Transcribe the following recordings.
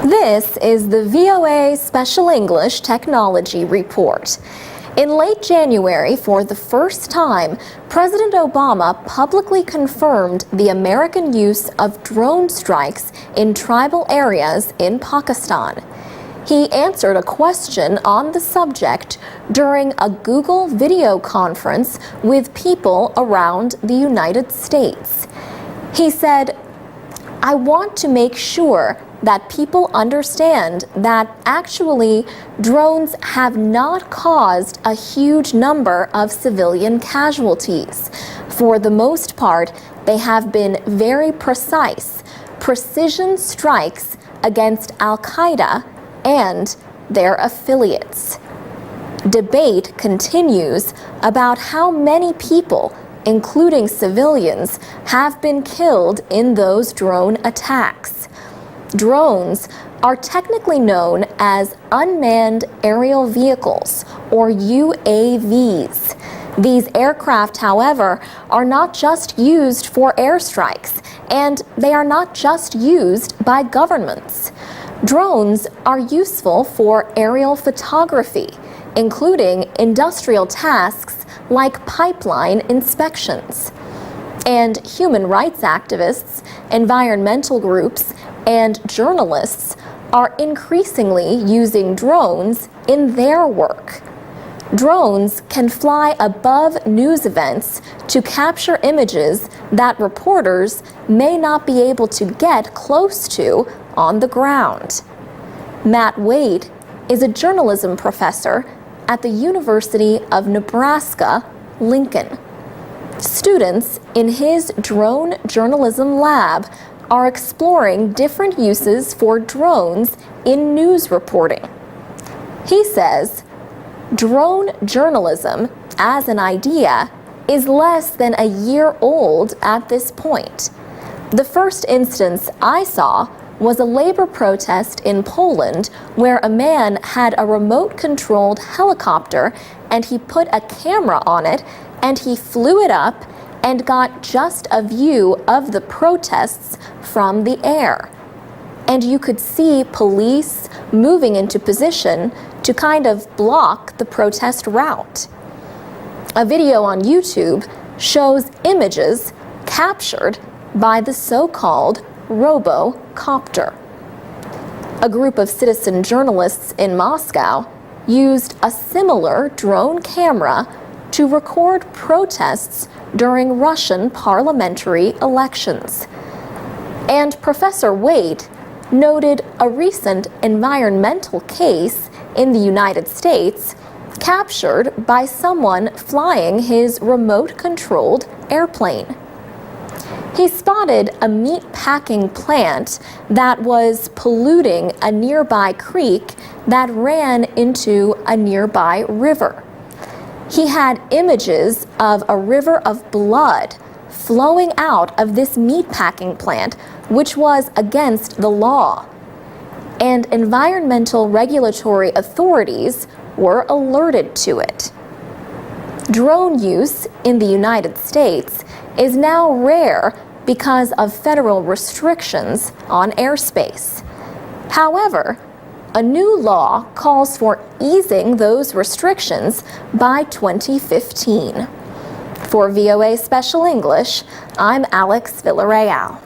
This is the VOA Special English Technology Report. In late January, for the first time, President Obama publicly confirmed the American use of drone strikes in tribal areas in Pakistan. He answered a question on the subject during a Google video conference with people around the United States. He said, "I want to make sure that people understand that actually drones have not caused a huge number of civilian casualties. For the most part, they have been very precise, precision strikes against Al-Qaeda and their affiliates." Debate continues about how many people, including civilians, have been killed in those drone attacks. Drones are technically known as unmanned aerial vehicles, or UAVs. These aircraft, however, are not just used for airstrikes, and they are not just used by governments. Drones are useful for aerial photography, including industrial tasks like pipeline inspections. And human rights activists, environmental groups, and journalists are increasingly using drones in their work. Drones can fly above news events to capture images that reporters may not be able to get close to on the ground. Matt Wade is a journalism professor at the University of Nebraska, Lincoln. Students in his drone journalism lab are exploring different uses for drones in news reporting. He says, drone journalism as an idea is less than a year old at this point. The first instance I saw was a labor protest in Poland where a man had a remote-controlled helicopter and he put a camera on it and he flew it up and got just a view of the protests from the air. And you could see police moving into position to kind of block the protest route. A video on YouTube shows images captured by the so-called robocopter. A group of citizen journalists in Moscow used a similar drone camera to record protests during Russian parliamentary elections. And Professor Wade noted a recent environmental case in the United States captured by someone flying his remote-controlled airplane. He spotted a meat-packing plant that was polluting a nearby creek that ran into a nearby river. He had images of a river of blood flowing out of this meatpacking plant, which was against the law. And environmental regulatory authorities were alerted to it. Drone use in the United States is now rare because of federal restrictions on airspace. However, a new law calls for easing those restrictions by 2015. For VOA Special English, I'm Alex Villarreal.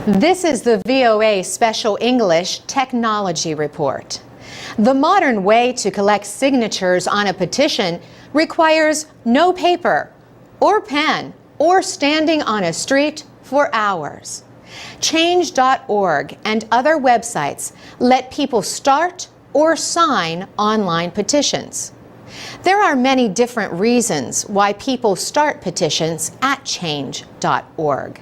This is the VOA Special English Technology Report. The modern way to collect signatures on a petition requires no paper or pen or standing on a street for hours. Change.org and other websites let people start or sign online petitions. There are many different reasons why people start petitions at change.org.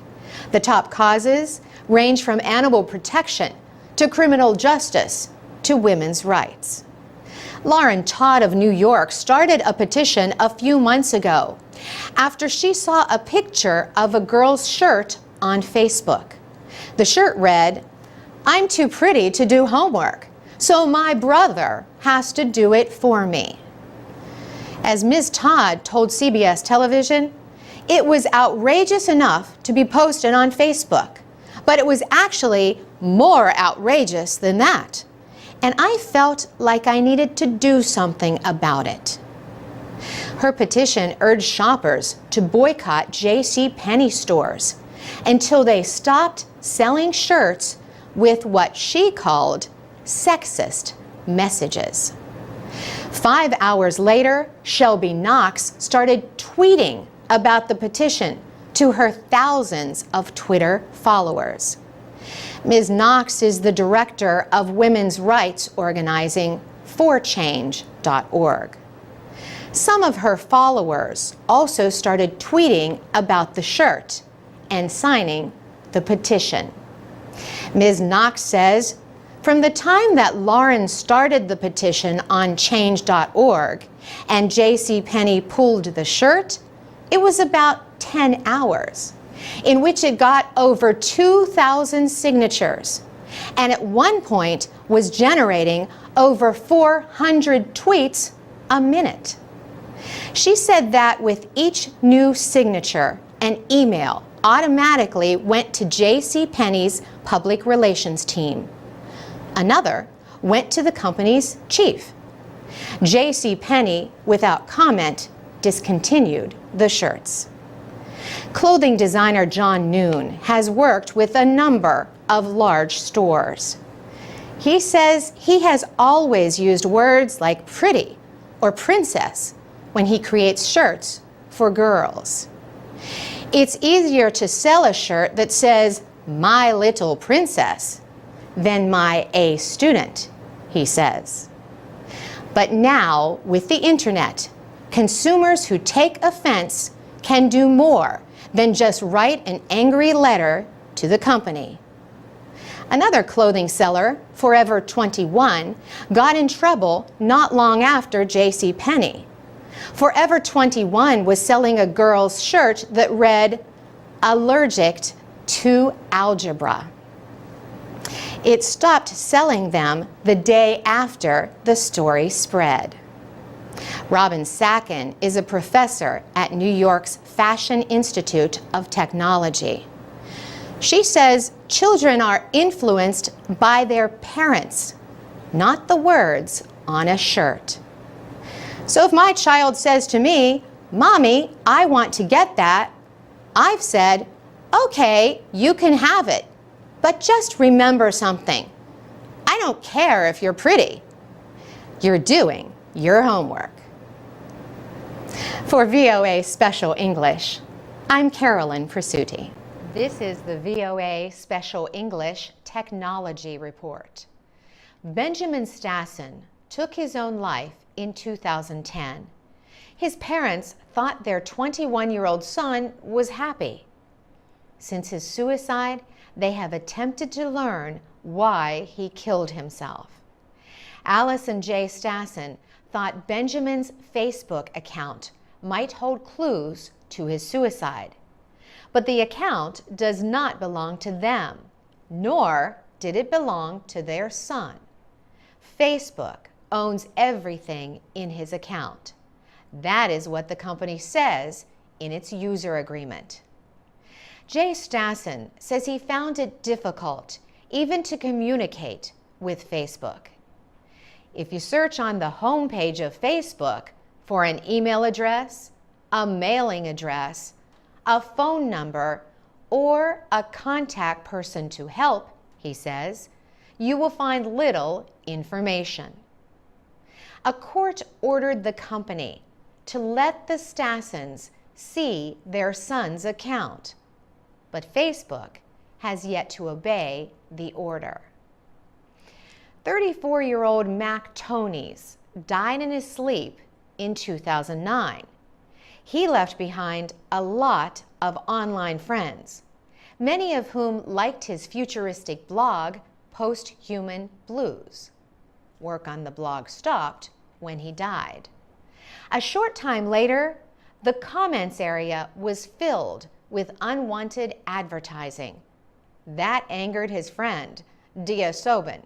The top causes range from animal protection to criminal justice to women's rights. Lauren Todd of New York started a petition a few months ago after she saw a picture of a girl's shirt on Facebook. The shirt read, "I'm too pretty to do homework, so my brother has to do it for me." As Ms. Todd told CBS television, it was outrageous enough to be posted on Facebook, But it was actually more outrageous than that. And I felt like I needed to do something about it. Her petition urged shoppers to boycott JCPenney stores until they stopped selling shirts with what she called sexist messages. 5 hours later, Shelby Knox started tweeting about the petition to her thousands of Twitter followers. Ms. Knox is the director of women's rights organizing forchange.org. Some of her followers also started tweeting about the shirt and signing the petition. Ms. Knox says, from the time that Lauren started the petition on change.org and JCPenney pulled the shirt, it was about 10 hours, in which it got over 2,000 signatures, and at one point was generating over 400 tweets a minute. She said that with each new signature, an email automatically went to JCPenney's public relations team. Another went to the company's chief. JCPenney, without comment, discontinued the shirts. Clothing designer John Noon has worked with a number of large stores. He says he has always used words like pretty or princess when he creates shirts for girls. It's easier to sell a shirt that says, "My little princess," than "my A student," he says. But now, with the internet, consumers who take offense can do more than just write an angry letter to the company. Another clothing seller, Forever 21, got in trouble not long after JCPenney. Forever 21 was selling a girl's shirt that read, "Allergic to algebra." It stopped selling them the day after the story spread. Robin Sacken is a professor at New York's Fashion Institute of Technology. She says children are influenced by their parents, not the words on a shirt. So if my child says to me, "Mommy, I want to get that," I've said, "Okay, you can have it, but just remember something. I don't care if you're pretty. You're doing your homework." For VOA Special English, I'm Carolyn Presutti. This is the VOA Special English Technology Report. Benjamin Stassen took his own life in 2010. His parents thought their 21-year-old son was happy. Since his suicide, they have attempted to learn why he killed himself. Alice and Jay Stassen thought Benjamin's Facebook account might hold clues to his suicide. But the account does not belong to them, nor did it belong to their son. Facebook owns everything in his account. That is what the company says in its user agreement. Jay Stassen says he found it difficult even to communicate with Facebook. If you search on the homepage of Facebook for an email address, a mailing address, a phone number, or a contact person to help, he says, you will find little information. A court ordered the company to let the Stassens see their son's account, but Facebook has yet to obey the order. 34-year-old Mac Tonys died in his sleep in 2009. He left behind a lot of online friends, many of whom liked his futuristic blog, Post-Human Blues. Work on the blog stopped when he died. A short time later, the comments area was filled with unwanted advertising. That angered his friend, Dia Sobin.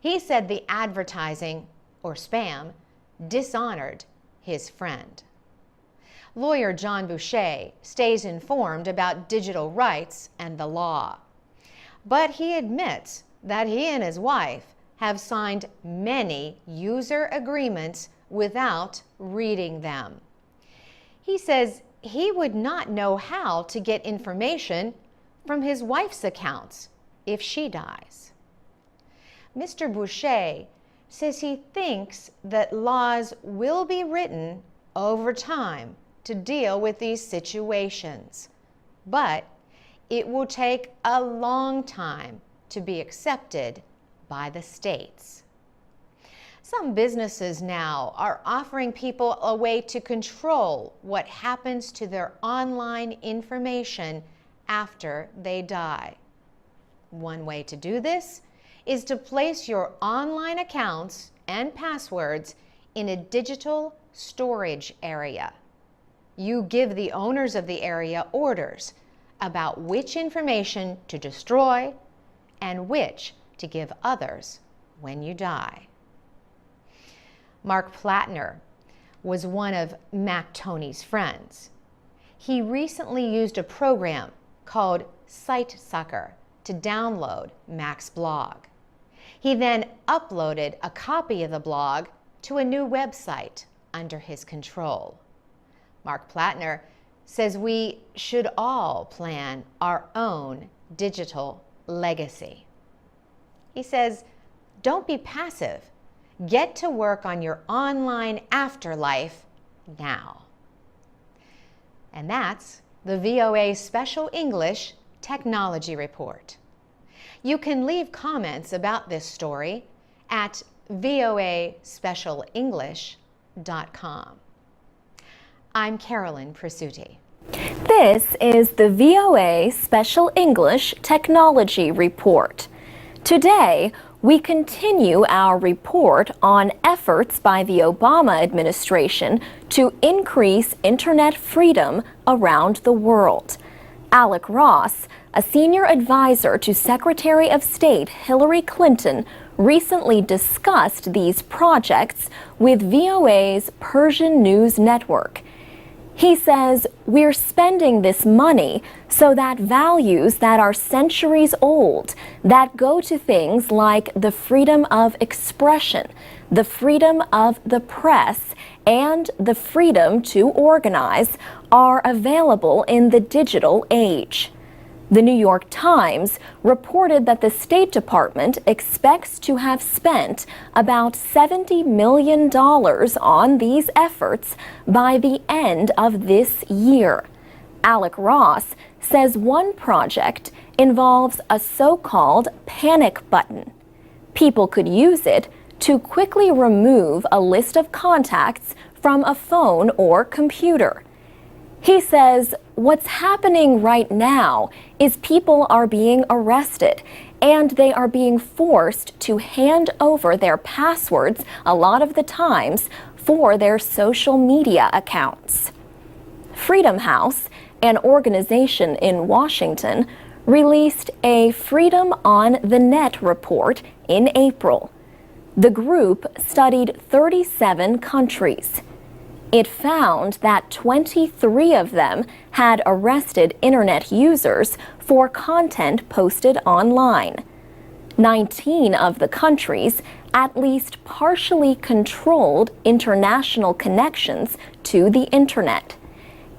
He said the advertising, or spam, dishonored his friend. Lawyer John Boucher stays informed about digital rights and the law. but he admits that he and his wife have signed many user agreements without reading them. He says he would not know how to get information from his wife's accounts if she dies. Mr. Boucher says he thinks that laws will be written over time to deal with these situations, but it will take a long time to be accepted by the states. Some businesses now are offering people a way to control what happens to their online information after they die. One way to do this is to place your online accounts and passwords in a digital storage area. You give the owners of the area orders about which information to destroy and which to give others when you die. Mark Plattner was one of Mac Tony's friends. He recently used a program called SiteSucker to download Mac's blog. He then uploaded a copy of the blog to a new website under his control. Mark Plattner says we should all plan our own digital legacy. He says, don't be passive. Get to work on your online afterlife now. And that's the VOA Special English Technology Report. You can leave comments about this story at voaspecialenglish.com. I'm Carolyn Presutti. This is the VOA Special English Technology Report. Today, we continue our report on efforts by the Obama administration to increase internet freedom around the world. Alec Ross, a senior advisor to Secretary of State Hillary Clinton, recently discussed these projects with VOA's Persian News Network. He says, we're spending this money so that values that are centuries old, that go to things like the freedom of expression, the freedom of the press, and the freedom to organize, are available in the digital age. The New York Times reported that the State Department expects to have spent about $70 million on these efforts by the end of this year. Alec Ross says one project involves a so-called panic button. People could use it to quickly remove a list of contacts from a phone or computer. He says what's happening right now is people are being arrested and they are being forced to hand over their passwords a lot of the times for their social media accounts. Freedom House, an organization in Washington, released a Freedom on the Net report in April. The group studied 37 countries. It found that 23 of them had arrested internet users for content posted online. 19 of the countries at least partially controlled international connections to the internet,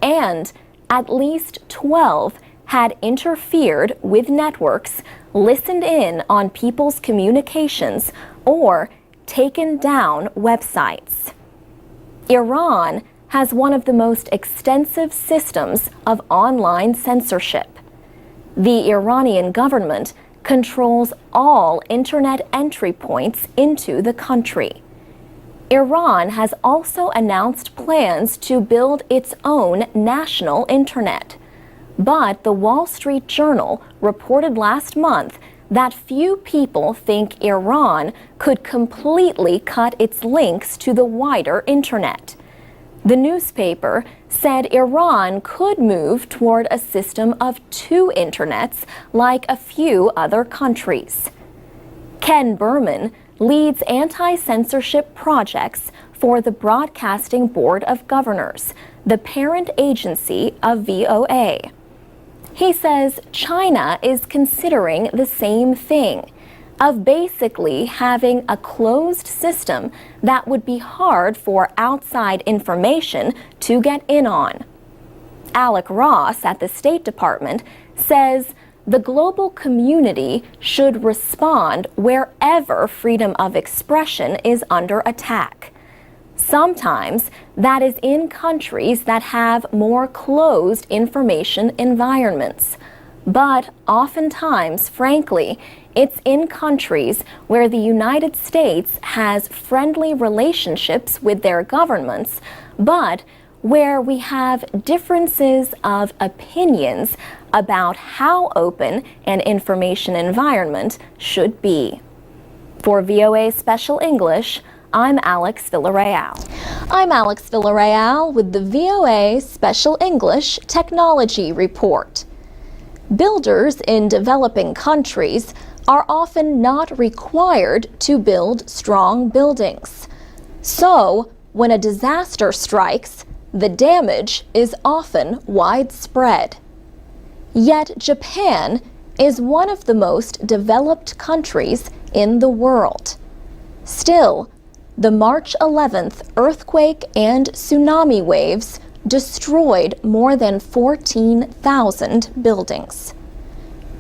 and at least 12 had interfered with networks, listened in on people's communications, or taken down websites. Iran has one of the most extensive systems of online censorship. The Iranian government controls all internet entry points into the country. Iran has also announced plans to build its own national internet. But the Wall Street Journal reported last month that few people think Iran could completely cut its links to the wider internet. The newspaper said Iran could move toward a system of two internets like a few other countries. Ken Berman leads anti-censorship projects for the Broadcasting Board of Governors, the parent agency of VOA. He says China is considering the same thing, of basically having a closed system that would be hard for outside information to get in on. Alec Ross at the State Department says the global community should respond wherever freedom of expression is under attack. Sometimes that is in countries that have more closed information environments. But oftentimes, frankly, it's in countries where the United States has friendly relationships with their governments, but where we have differences of opinions about how open an information environment should be. For VOA Special English, I'm Alex Villarreal. I'm Alex Villarreal with the VOA Special English Technology Report. Builders in developing countries are often not required to build strong buildings. So, when a disaster strikes, the damage is often widespread. Yet Japan is one of the most developed countries in the world. Still, the March 11th earthquake and tsunami waves destroyed more than 14,000 buildings.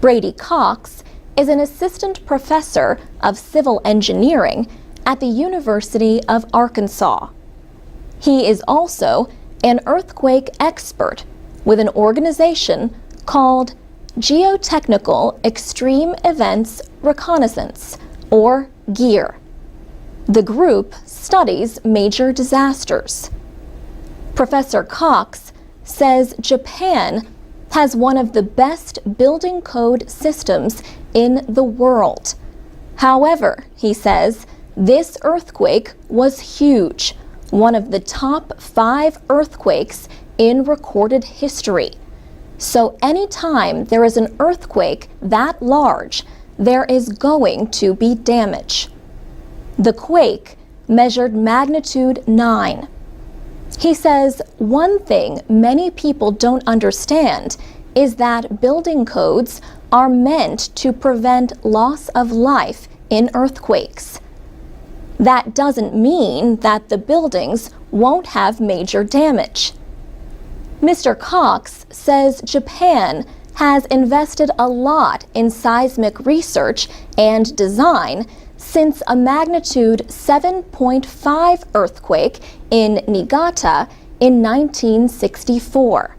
Brady Cox is an assistant professor of civil engineering at the University of Arkansas. He is also an earthquake expert with an organization called Geotechnical Extreme Events Reconnaissance, or GEAR. The group studies major disasters. Professor Cox says Japan has one of the best building code systems in the world. However, he says, this earthquake was huge, one of the top 5 earthquakes in recorded history. So anytime there is an earthquake that large, there is going to be damage. The quake measured magnitude 9. He says one thing many people don't understand is that building codes are meant to prevent loss of life in earthquakes. That doesn't mean that the buildings won't have major damage. Mr. Cox says Japan has invested a lot in seismic research and design since a magnitude 7.5 earthquake in Niigata in 1964.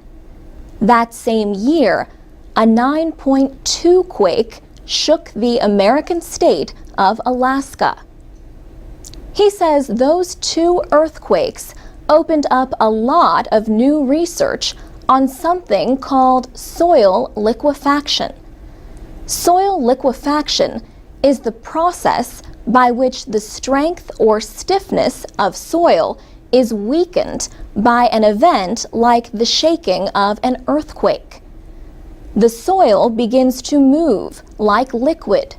That same year, a 9.2 quake shook the American state of Alaska. He says those 2 earthquakes opened up a lot of new research on something called soil liquefaction. Soil liquefaction is the process by which the strength or stiffness of soil is weakened by an event like the shaking of an earthquake. The soil begins to move like liquid.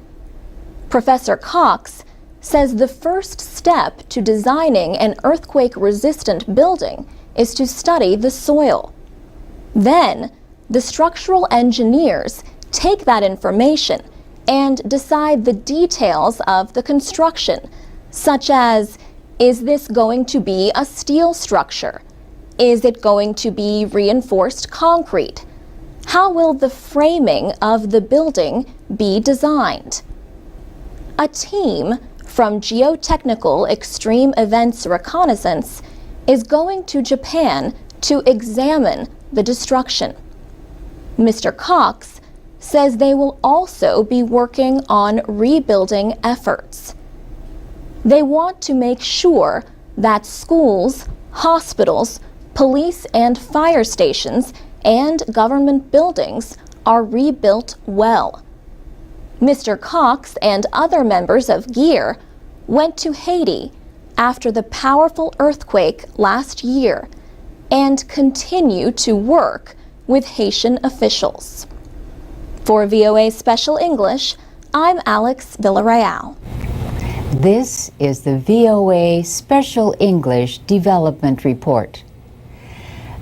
Professor Cox says the first step to designing an earthquake-resistant building is to study the soil. Then, the structural engineers take that information and decide the details of the construction, such as, is this going to be a steel structure? Is it going to be reinforced concrete? How will the framing of the building be designed? A team from Geotechnical Extreme Events Reconnaissance is going to Japan to examine the destruction. Mr. Cox says they will also be working on rebuilding efforts. They want to make sure that schools, hospitals, police and fire stations, and government buildings are rebuilt well. Mr. Cox and other members of GEAR went to Haiti after the powerful earthquake last year and continue to work with Haitian officials. For VOA Special English, I'm Alex Villarreal. This is the VOA Special English Development Report.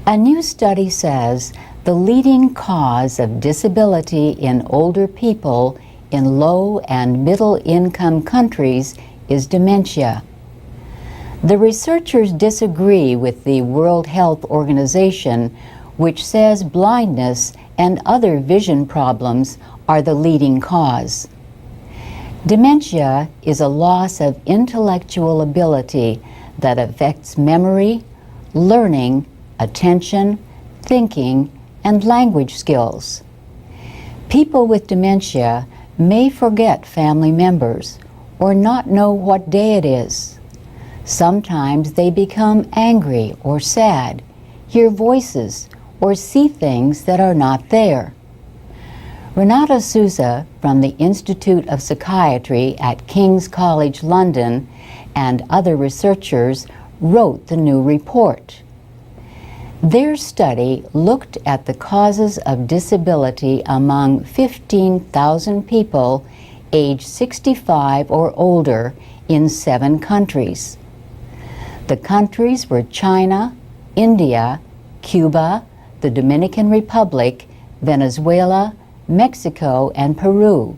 A new study says The leading cause of disability in older people in low and middle income countries is dementia. The researchers disagree with the World Health Organization, which says blindness and other vision problems are the leading cause. Dementia is a loss of intellectual ability that affects memory, learning, attention, thinking, and language skills. People with dementia may forget family members or not know what day it is. Sometimes they become angry or sad, hear voices, or see things that are not there. Renata Souza from the Institute of Psychiatry at King's College London and other researchers wrote the new report. Their study looked at the causes of disability among 15,000 people aged 65 or older in 7 countries. The countries were China, India, Cuba, the Dominican Republic, Venezuela, Mexico, and Peru.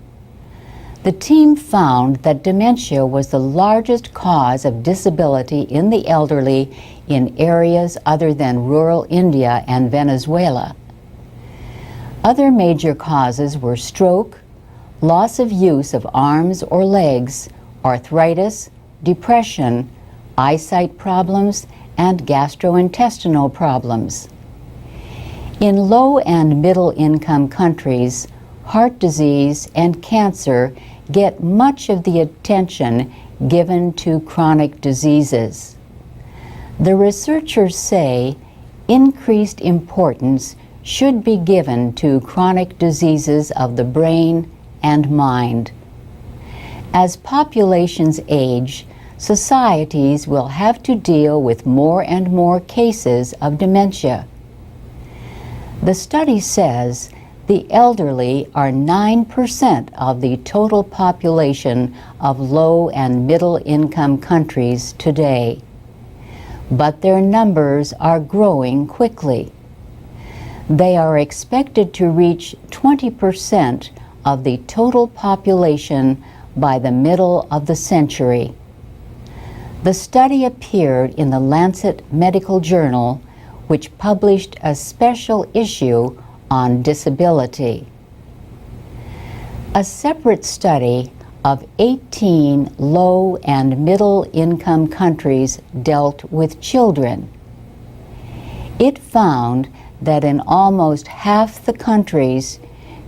The team found that dementia was the largest cause of disability in the elderly in areas other than rural India and Venezuela. Other major causes were stroke, loss of use of arms or legs, arthritis, depression, eyesight problems, and gastrointestinal problems. In low and middle income countries, heart disease and cancer get much of the attention given to chronic diseases. The researchers say increased importance should be given to chronic diseases of the brain and mind. As populations age, societies will have to deal with more and more cases of dementia. The study says the elderly are 9% of the total population of low and middle income countries today, but their numbers are growing quickly. They are expected to reach 20% of the total population by the middle of the century. The study appeared in the Lancet Medical Journal, which published a special issue on disability. A separate study of 18 low and middle income countries dealt with children. It found that in almost half the countries,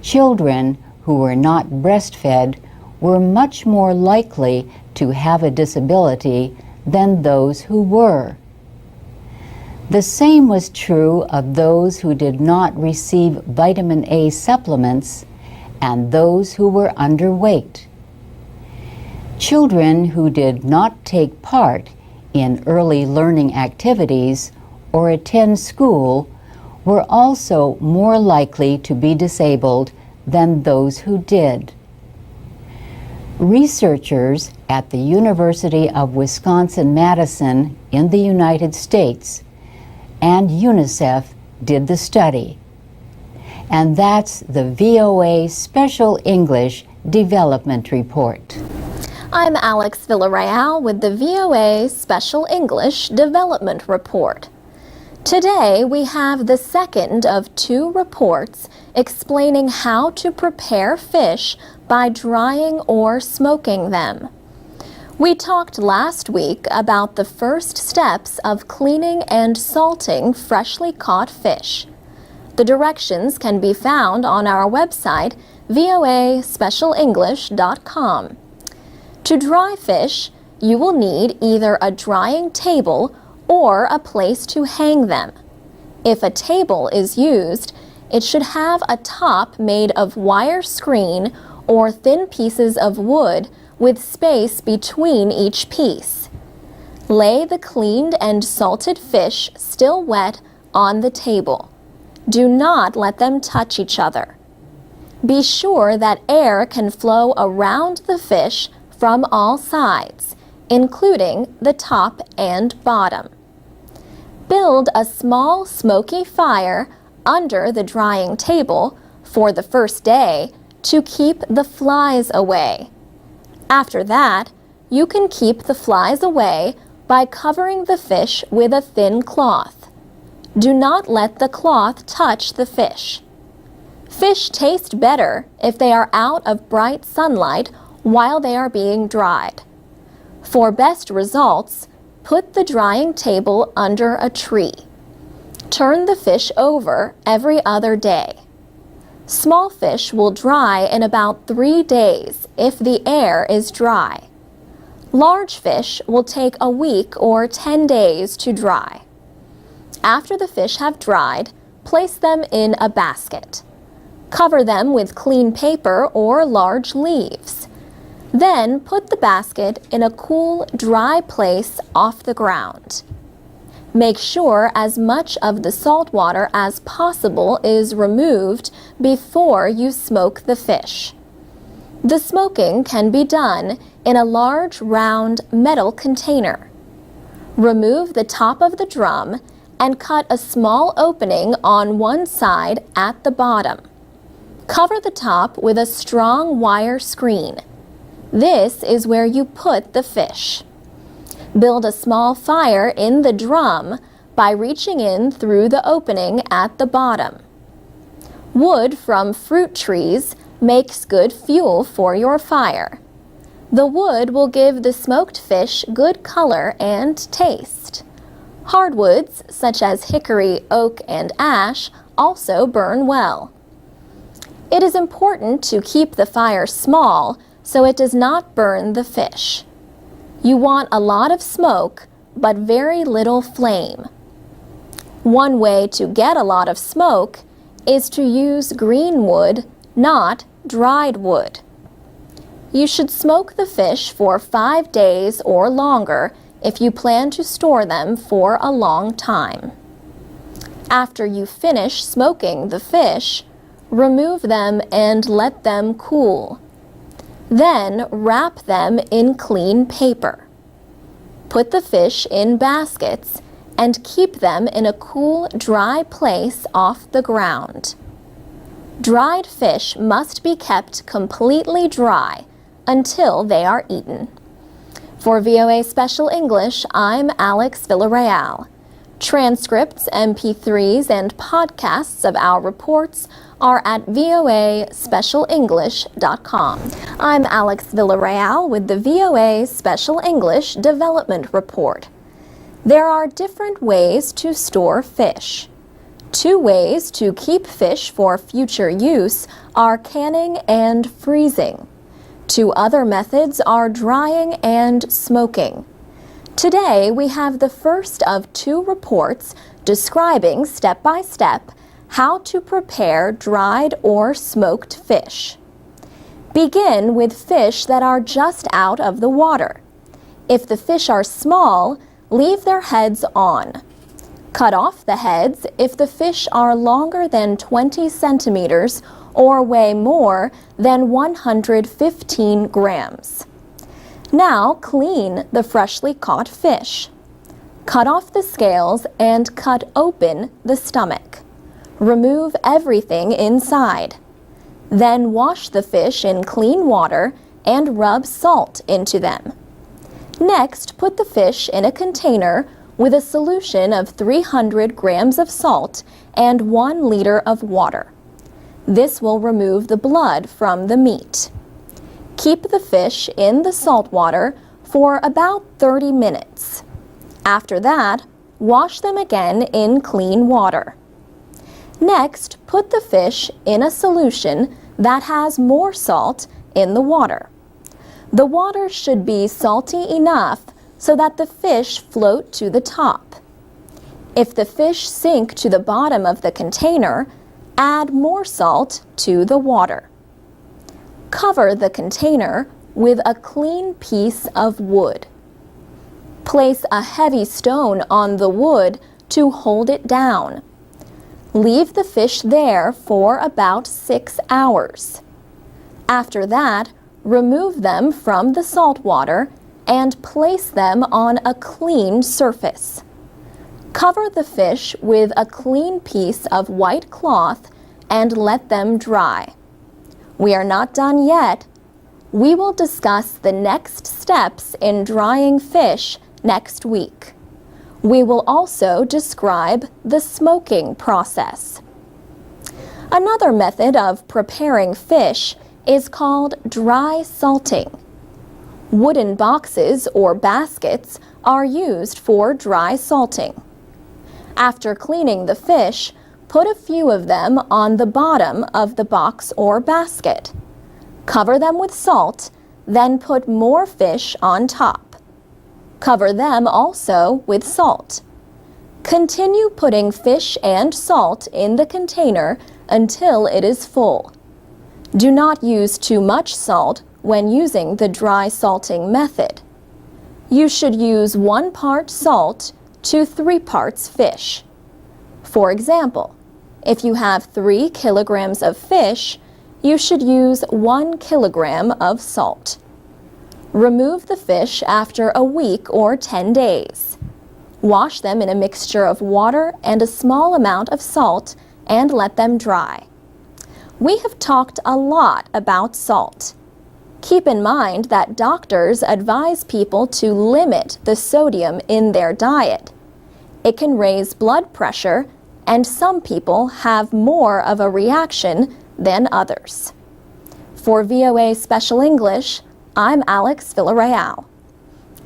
children who were not breastfed were much more likely to have a disability than those who were. The same was true of those who did not receive vitamin A supplements and those who were underweight. Children who did not take part in early learning activities or attend school were also more likely to be disabled than those who did. Researchers at the University of Wisconsin-Madison in the United States and UNICEF did the study. And that's the VOA Special English Development Report. I'm Alex Villarreal with the VOA Special English Development Report. Today we have the second of 2 reports explaining how to prepare fish by drying or smoking them. We talked last week about the first steps of cleaning and salting freshly caught fish. The directions can be found on our website, voaspecialenglish.com. To dry fish, you will need either a drying table or a place to hang them. If a table is used, it should have a top made of wire screen or thin pieces of wood with space between each piece. Lay the cleaned and salted fish still wet on the table. Do not let them touch each other. Be sure that air can flow around the fish from all sides, including the top and bottom. Build a small smoky fire under the drying table for the first day to keep the flies away. After that, you can keep the flies away by covering the fish with a thin cloth. Do not let the cloth touch the fish. Fish taste better if they are out of bright sunlight while they are being dried. For best results, put the drying table under a tree. Turn the fish over every other day. Small fish will dry in about 3 days if the air is dry. Large fish will take a week or 10 days to dry. After the fish have dried, place them in a basket. Cover them with clean paper or large leaves. Then put the basket in a cool, dry place off the ground. Make sure as much of the salt water as possible is removed before you smoke the fish. The smoking can be done in a large round metal container. Remove the top of the drum and cut a small opening on one side at the bottom. Cover the top with a strong wire screen. This is where you put the fish. Build a small fire in the drum by reaching in through the opening at the bottom. Wood from fruit trees makes good fuel for your fire. The wood will give the smoked fish good color and taste. Hardwoods, such as hickory, oak, and ash, also burn well. It is important to keep the fire small so it does not burn the fish. You want a lot of smoke, but very little flame. One way to get a lot of smoke is to use green wood, not dried wood. You should smoke the fish for 5 days or longer if you plan to store them for a long time. After you finish smoking the fish, remove them and let them cool. Then wrap them in clean paper. Put the fish in baskets and keep them in a cool, dry place off the ground. Dried fish must be kept completely dry until they are eaten. For VOA Special English, I'm Alex Villarreal. Transcripts, MP3s, and podcasts of our reports are at voaspecialenglish.com. I'm Alex Villarreal with the VOA Special English Development Report. There are different ways to store fish. 2 ways to keep fish for future use are canning and freezing. 2 other methods are drying and smoking. Today, we have the first of 2 reports describing step-by-step how to prepare dried or smoked fish. Begin with fish that are just out of the water. If the fish are small, leave their heads on. Cut off the heads if the fish are longer than 20 centimeters or weigh more than 115 grams. Now clean the freshly caught fish. Cut off the scales and cut open the stomach. Remove everything inside. Then wash the fish in clean water and rub salt into them. Next, put the fish in a container with a solution of 300 grams of salt and 1 liter of water. This will remove the blood from the meat. Keep the fish in the salt water for about 30 minutes. After that, wash them again in clean water. Next, put the fish in a solution that has more salt in the water. The water should be salty enough so that the fish float to the top. If the fish sink to the bottom of the container, add more salt to the water. Cover the container with a clean piece of wood. Place a heavy stone on the wood to hold it down. Leave the fish there for about 6 hours. After that, remove them from the salt water and place them on a clean surface. Cover the fish with a clean piece of white cloth and let them dry. We are not done yet. We will discuss the next steps in drying fish next week. We will also describe the smoking process. Another method of preparing fish is called dry salting. Wooden boxes or baskets are used for dry salting. After cleaning the fish, put a few of them on the bottom of the box or basket. Cover them with salt, then put more fish on top. Cover them also with salt. Continue putting fish and salt in the container until it is full. Do not use too much salt when using the dry salting method. You should use 1 part salt to 3 parts fish. For example, if you have 3 kilograms of fish, you should use 1 kilogram of salt. Remove the fish after a week or 10 days. Wash them in a mixture of water and a small amount of salt and let them dry. We have talked a lot about salt. Keep in mind that doctors advise people to limit the sodium in their diet. It can raise blood pressure, and some people have more of a reaction than others. For VOA Special English, I'm Alex Villarreal.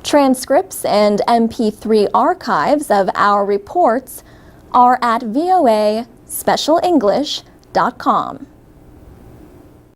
Transcripts and MP3 archives of our reports are at voaspecialenglish.com.